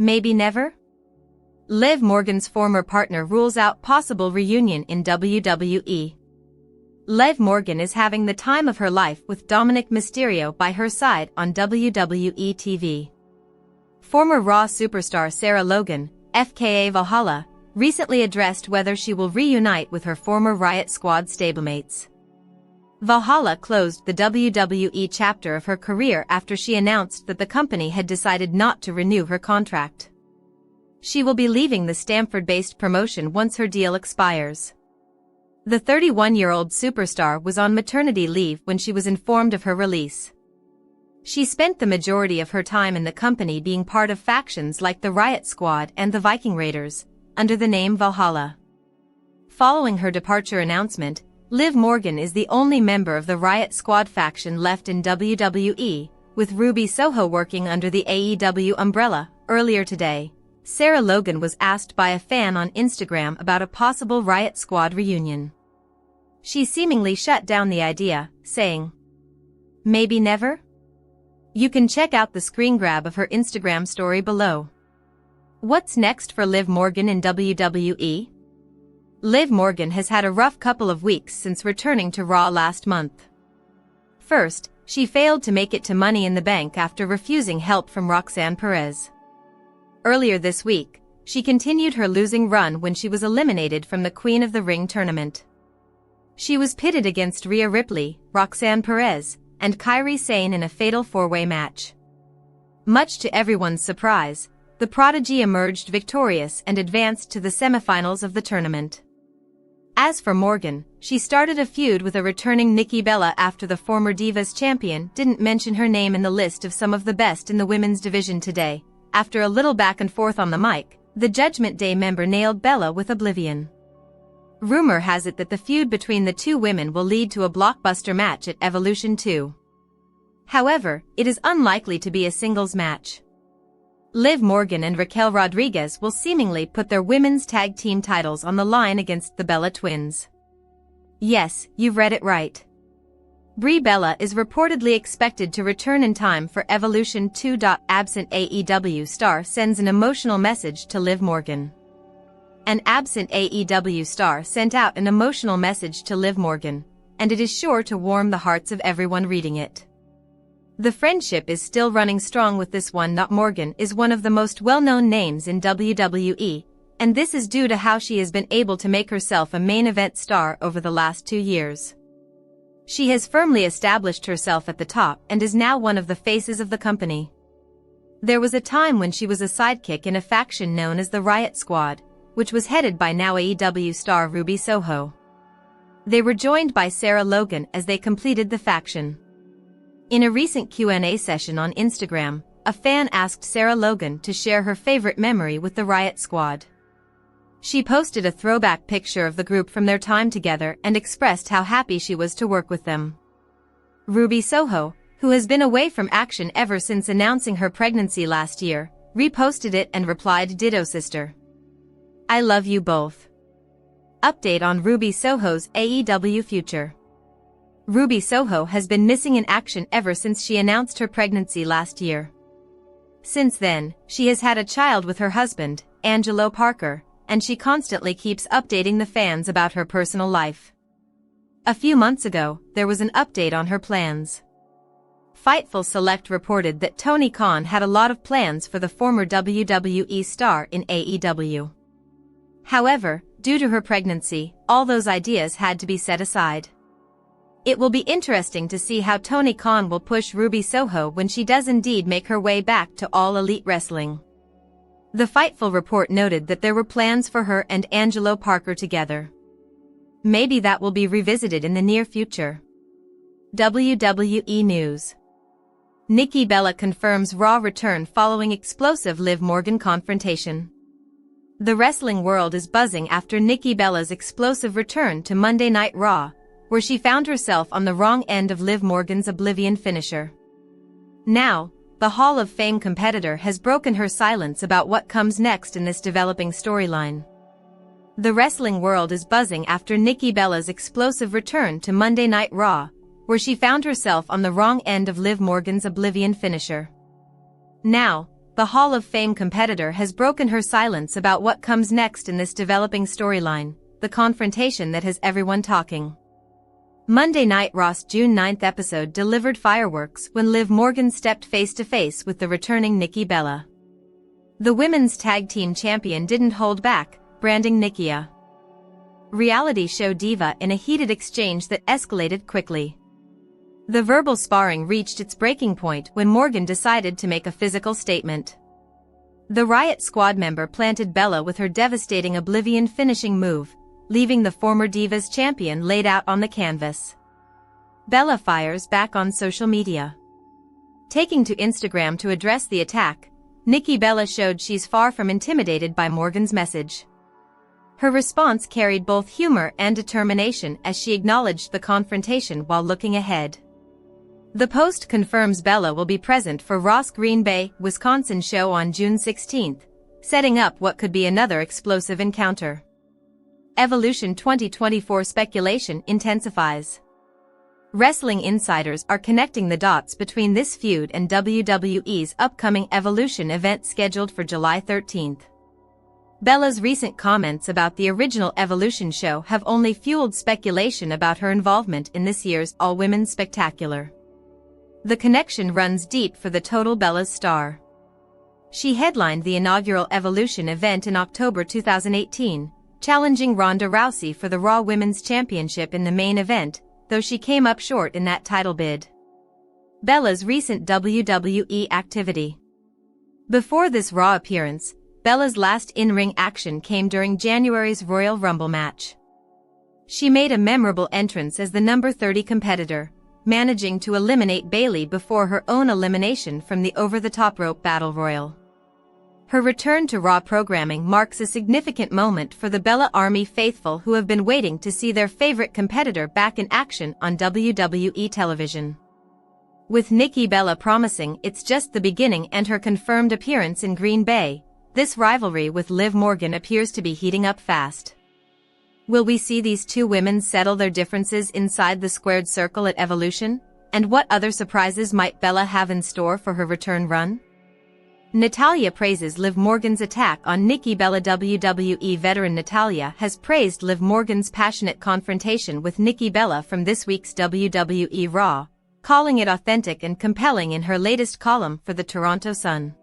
Maybe never? Liv Morgan's former partner rules out possible reunion in WWE. Liv Morgan is having the time of her life with Dominic Mysterio by her side on WWE TV. Former Raw superstar Sarah Logan, FKA Valhalla, recently addressed whether she will reunite with her former Riot Squad stablemates. Valhalla closed the WWE chapter of her career after she announced that the company had decided not to renew her contract. She will be leaving the Stamford-based promotion once her deal expires. The 31-year-old superstar was on maternity leave when she was informed of her release. She spent the majority of her time in the company being part of factions like the Riot Squad and the Viking Raiders, under the name Valhalla. Following her departure announcement, Liv Morgan is the only member of the Riot Squad faction left in WWE, with Ruby Soho working under the AEW umbrella. Earlier today, Sarah Logan was asked by a fan on Instagram about a possible Riot Squad reunion. She seemingly shut down the idea, saying, "Maybe never?" You can check out the screen grab of her Instagram story below. What's next for Liv Morgan in WWE? Liv Morgan has had a rough couple of weeks since returning to Raw last month. First, she failed to make it to Money in the Bank after refusing help from Roxanne Perez. Earlier this week, she continued her losing run when she was eliminated from the Queen of the Ring tournament. She was pitted against Rhea Ripley, Roxanne Perez, and Kairi Sane in a fatal four-way match. Much to everyone's surprise, the prodigy emerged victorious and advanced to the semifinals of the tournament. As for Morgan, she started a feud with a returning Nikki Bella after the former Divas champion didn't mention her name in the list of some of the best in the women's division today. After a little back and forth on the mic, the Judgment Day member nailed Bella with Oblivion. Rumor has it that the feud between the two women will lead to a blockbuster match at Evolution 2. However, it is unlikely to be a singles match. Liv Morgan and Raquel Rodriguez will seemingly put their women's tag team titles on the line against the Bella twins. Yes, you've read it right. Brie Bella is reportedly expected to return in time for Evolution 2. Absent AEW star sends an emotional message to Liv Morgan. An absent AEW star sent out an emotional message to Liv Morgan, and it is sure to warm the hearts of everyone reading it. The friendship is still running strong with this one. Morgan is one of the most well-known names in WWE, and this is due to how she has been able to make herself a main event star over the last 2 years. She has firmly established herself at the top and is now one of the faces of the company. There was a time when she was a sidekick in a faction known as the Riot Squad, which was headed by now AEW star Ruby Soho. They were joined by Sarah Logan as they completed the faction. In a recent Q&A session on Instagram, a fan asked Sarah Logan to share her favorite memory with the Riot Squad. She posted a throwback picture of the group from their time together and expressed how happy she was to work with them. Ruby Soho, who has been away from action ever since announcing her pregnancy last year, reposted it and replied, "Ditto sister. I love you both." Update on Ruby Soho's AEW future. Ruby Soho has been missing in action ever since she announced her pregnancy last year. Since then, she has had a child with her husband, Angelo Parker, and she constantly keeps updating the fans about her personal life. A few months ago, there was an update on her plans. Fightful Select reported that Tony Khan had a lot of plans for the former WWE star in AEW. However, due to her pregnancy, all those ideas had to be set aside. It will be interesting to see how Tony Khan will push Ruby Soho when she does indeed make her way back to All Elite Wrestling. The Fightful report noted that there were plans for her and Angelo Parker together. Maybe that will be revisited in the near future. WWE News. Nikki Bella confirms Raw return following explosive Liv Morgan confrontation. The wrestling world is buzzing after Nikki Bella's explosive return to Monday Night Raw, where she found herself on the wrong end of Liv Morgan's Oblivion finisher. Now, the Hall of Fame competitor has broken her silence about what comes next in this developing storyline. The wrestling world is buzzing after Nikki Bella's explosive return to Monday Night Raw, where she found herself on the wrong end of Liv Morgan's Oblivion finisher. Now, the Hall of Fame competitor has broken her silence about what comes next in this developing storyline, the confrontation that has everyone talking. Monday Night Raw's June 9th episode delivered fireworks when Liv Morgan stepped face-to-face with the returning Nikki Bella. The women's tag team champion didn't hold back, branding Nikki a reality show diva in a heated exchange that escalated quickly. The verbal sparring reached its breaking point when Morgan decided to make a physical statement. The Riot Squad member planted Bella with her devastating Oblivion finishing move, leaving the former Divas champion laid out on the canvas. Bella fires back on social media. Taking to Instagram to address the attack, Nikki Bella showed she's far from intimidated by Morgan's message. Her response carried both humor and determination as she acknowledged the confrontation while looking ahead. The post confirms Bella will be present for Raw's Green Bay, Wisconsin show on June 16, setting up what could be another explosive encounter. Evolution 2024 speculation intensifies. Wrestling insiders are connecting the dots between this feud and WWE's upcoming Evolution event scheduled for July 13. Bella's recent comments about the original Evolution show have only fueled speculation about her involvement in this year's all-women's spectacular. The connection runs deep for the total Bella's star. She headlined the inaugural Evolution event in October 2018, challenging Ronda Rousey for the Raw Women's Championship in the main event, though she came up short in that title bid. Bella's recent WWE activity. Before this Raw appearance, Bella's last in-ring action came during January's Royal Rumble match. She made a memorable entrance as the number 30 competitor, managing to eliminate Bayley before her own elimination from the over-the-top rope battle royal. Her return to Raw programming marks a significant moment for the Bella Army faithful who have been waiting to see their favorite competitor back in action on WWE television. With Nikki Bella promising it's just the beginning and her confirmed appearance in Green Bay, this rivalry with Liv Morgan appears to be heating up fast. Will we see these two women settle their differences inside the squared circle at Evolution? And what other surprises might Bella have in store for her return run? Natalya praises Liv Morgan's attack on Nikki Bella. WWE veteran Natalya has praised Liv Morgan's passionate confrontation with Nikki Bella from this week's WWE Raw, calling it authentic and compelling in her latest column for the Toronto Sun.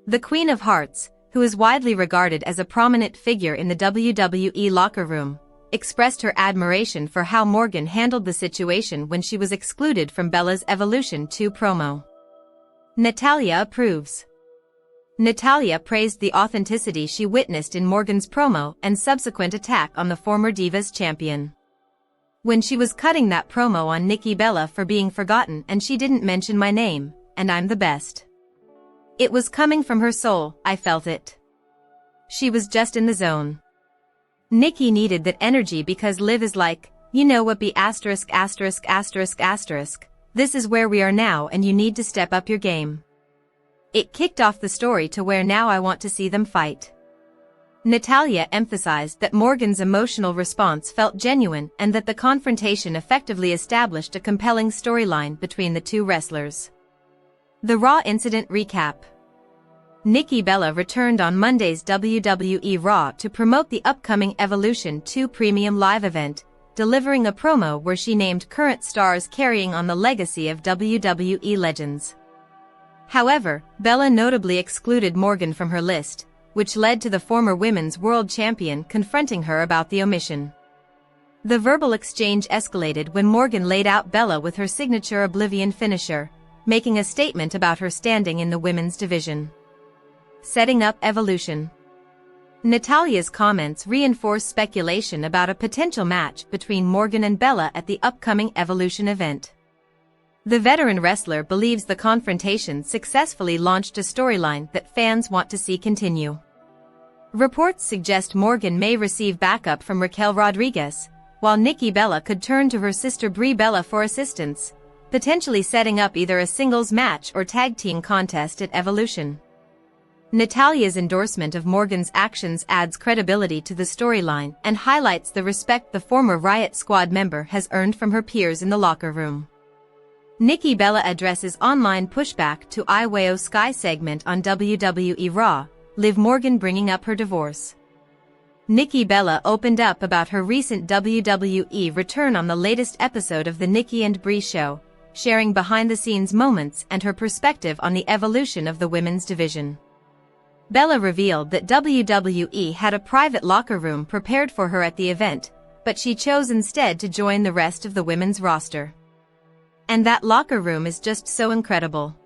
The Queen of Hearts, who is widely regarded as a prominent figure in the WWE locker room, expressed her admiration for how Morgan handled the situation when she was excluded from Bella's Evolution 2 promo. Natalya approves. Natalya praised the authenticity she witnessed in Morgan's promo and subsequent attack on the former Divas champion. When she was cutting that promo on Nikki Bella for being forgotten and she didn't mention my name, and I'm the best. It was coming from her soul, I felt it. She was just in the zone. Nikki needed that energy because Liv is like, you know what be *********. This is where we are now and you need to step up your game. It kicked off the story to where now I want to see them fight. Natalya emphasized that Morgan's emotional response felt genuine and that the confrontation effectively established a compelling storyline between the two wrestlers. The Raw incident recap. Nikki Bella returned on Monday's WWE Raw to promote the upcoming Evolution 2 Premium Live event, delivering a promo where she named current stars carrying on the legacy of WWE legends. However, Bella notably excluded Morgan from her list, which led to the former Women's World Champion confronting her about the omission. The verbal exchange escalated when Morgan laid out Bella with her signature Oblivion finisher, making a statement about her standing in the women's division. Setting up Evolution. Natalya's comments reinforce speculation about a potential match between Morgan and Bella at the upcoming Evolution event. The veteran wrestler believes the confrontation successfully launched a storyline that fans want to see continue. Reports suggest Morgan may receive backup from Raquel Rodriguez, while Nikki Bella could turn to her sister Brie Bella for assistance, potentially setting up either a singles match or tag team contest at Evolution. Natalya's endorsement of Morgan's actions adds credibility to the storyline and highlights the respect the former Riot Squad member has earned from her peers in the locker room. Nikki Bella addresses online pushback to Iwayo Sky segment on WWE Raw, Liv Morgan bringing up her divorce. Nikki Bella opened up about her recent WWE return on the latest episode of the Nikki and Brie show, sharing behind-the-scenes moments and her perspective on the evolution of the women's division. Bella revealed that WWE had a private locker room prepared for her at the event, but she chose instead to join the rest of the women's roster. And that locker room is just so incredible.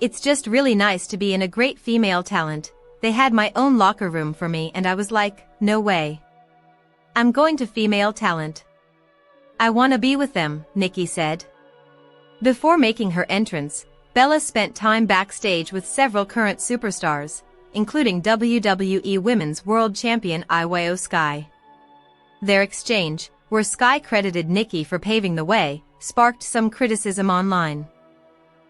It's just really nice to be in a great female talent. They had my own locker room for me and I was like, no way. I'm going to female talent. I wanna be with them, Nikki said. Before making her entrance, Bella spent time backstage with several current superstars, including WWE Women's World Champion Iwayo Sky. Their exchange, where Sky credited Nikki for paving the way, sparked some criticism online.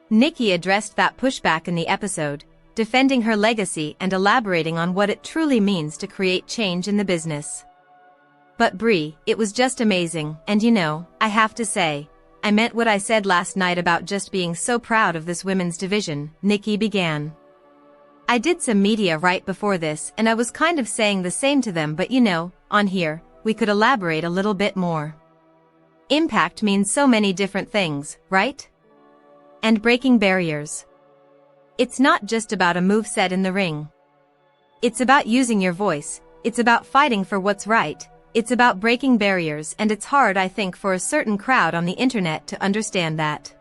Nikki addressed that pushback in the episode, defending her legacy and elaborating on what it truly means to create change in the business. But Brie, it was just amazing, and you know, I have to say, I meant what I said last night about just being so proud of this women's division, Nikki began. I did some media right before this and I was kind of saying the same to them, but you know, on here, we could elaborate a little bit more. Impact means so many different things, right? And breaking barriers. It's not just about a moveset in the ring. It's about using your voice, it's about fighting for what's right, it's about breaking barriers, and it's hard, I think, for a certain crowd on the internet to understand that.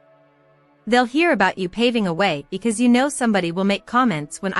They'll hear about you paving a way because you know somebody will make comments when